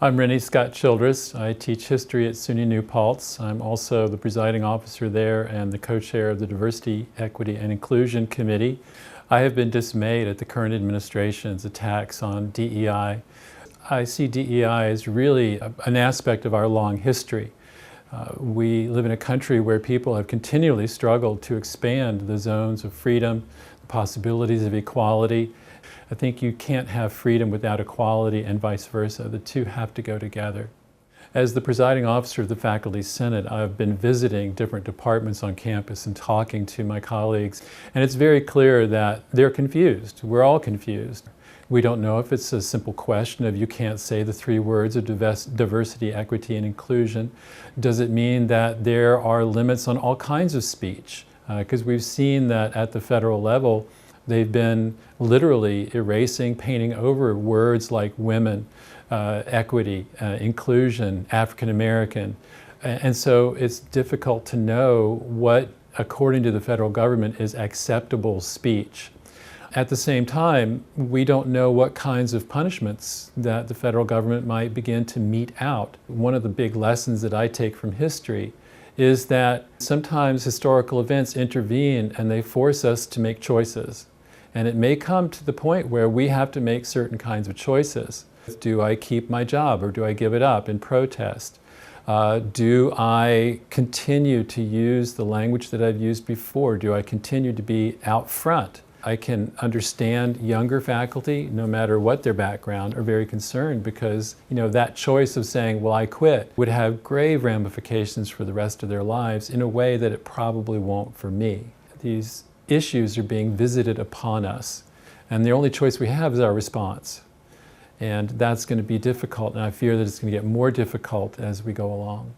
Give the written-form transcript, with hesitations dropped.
I'm Rennie Scott Childress. I teach history at SUNY New Paltz. I'm also the presiding officer there and the co-chair of the Diversity, Equity, and Inclusion Committee. I have been dismayed at the current administration's attacks on DEI. I see DEI as really an aspect of our long history. We live in a country where people have continually struggled to expand the zones of freedom, the possibilities of equality. I think you can't have freedom without equality and vice versa. The two have to go together. As the presiding officer of the Faculty Senate, I've been visiting different departments on campus and talking to my colleagues, and it's very clear that they're confused. We're all confused. We don't know if it's a simple question of you can't say the three words of diversity, equity, and inclusion. Does it mean that there are limits on all kinds of speech? Because we've seen that at the federal level, they've been literally erasing, painting over words like women, equity, inclusion, African American. And so it's difficult to know what, according to the federal government, is acceptable speech. At the same time, we don't know what kinds of punishments that the federal government might begin to mete out. One of the big lessons that I take from history is that sometimes historical events intervene and they force us to make choices. And it may come to the point where we have to make certain kinds of choices. Do I keep my job or do I give it up in protest? Do I continue to use the language that I've used before? Do I continue to be out front? I can understand younger faculty, no matter what their background, are very concerned because, that choice of saying, well, I quit, would have grave ramifications for the rest of their lives in a way that it probably won't for me. These issues are being visited upon us, and the only choice we have is our response. And that's going to be difficult, and I fear that it's going to get more difficult as we go along.